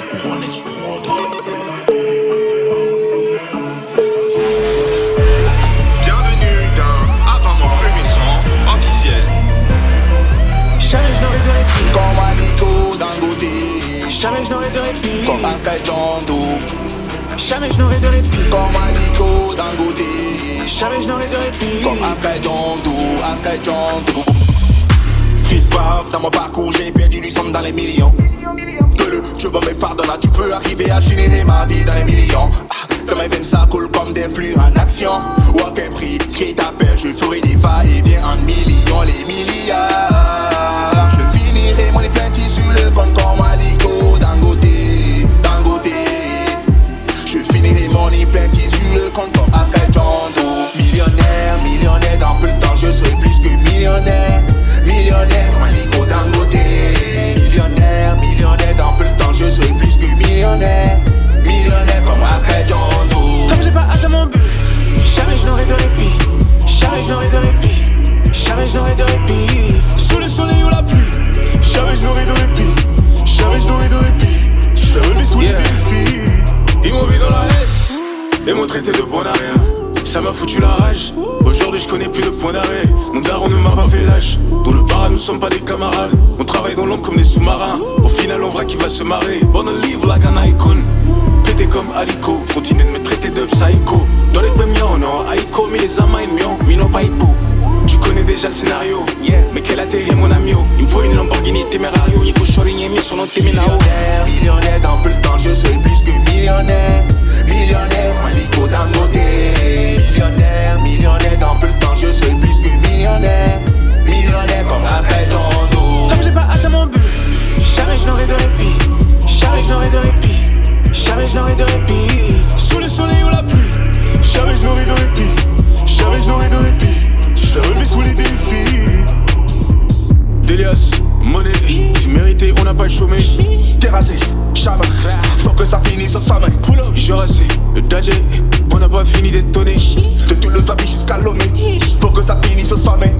couronne est prod. Bienvenue dans Avant mon premier son officiel. Jamais je n'aurai de répit. Comme Aliko Dangote. Jamais je n'aurai de répit. Comme Askai Jondo. Jamais je n'aurai de répit. Comme Aliko Dangote. Jamais je n'aurai de répit. Comme Askai Jondo, Askai Jondo. Chris Pave, dans mon parcours j'ai perdu du somme dans les millions. Tu veux me pardonner, tu peux arriver à générer ma vie dans les millions. Dans mes veines ça coule comme des flux en action. Aucun prix, crée ta paix, je ferai des va-et-vient en millions, les milliards. Je finirai mon plenty sur le compte comme Aliko Dangote, Dangote. Je finirai mon plenty sur le compte comme Askai Jondo. Millionnaire, millionnaire, dans peu de temps je serai plus que millionnaire. Millionnaire comme Aliko Dangote. Millionnaire, millionnaire, dans peu de temps je serai plus que millionnaire. Millionnaire comme Askai Jondo. Comme j'ai pas atteint mon but, jamais je n'aurai de répit. Jamais je n'aurai de répit. Jamais je n'aurai de répit. Sous le soleil ou la pluie, jamais je n'aurai de répit. Jamais je n'aurai de répit. Je fais relever tous les défis. Ils m'ont vu dans la S et m'ont traité de bon à rien. Ça m'a foutu la rage. Aujourd'hui je connais plus de point d'arrêt. Mon daron ne m'a pas fait lâche. Dans le bar nous sommes pas des camarades. On travaille dans l'ombre comme des sous-marins. Au final on verra qui va se marrer. Bon on live like an icon. Pété comme Aliko. Continue de me traiter de psycho. Dans les premiers non Aiko mais les amas mion. Mino pas hippo. Tu connais déjà le scénario. Yeah mais quel atterri mon ami. Il me faut une Lamborghini Temerario. Nico Chorigné mis sur notre Teminao. Millionnaire, millionnaire, dans peu de temps je serai plus que millionnaire. Millionnaire, Aliko Dangote. Millionnaire, millionnaire, dans peu de temps je serai plus que millionnaire. Millionnaire comme Askai Jondo. Comme j'ai pas atteint mon but, jamais je n'aurai de répit. Jamais je n'aurai de répit. Jamais je n'aurai de répit. Sous le soleil ou la pluie, jamais je n'aurai de répit. Jamais je n'aurai de répit. Je fais relever tous les défis. Délias, monnaie, c'est mérité, on n'a pas chômé. Terrassé, jamais. Faut que ça finisse au sommet. Pull up, Jurassé, le Dajé, on n'a pas fini d'être tonné. De Toulouse à jusqu'à Lomé. Faut que ça finisse au sommet.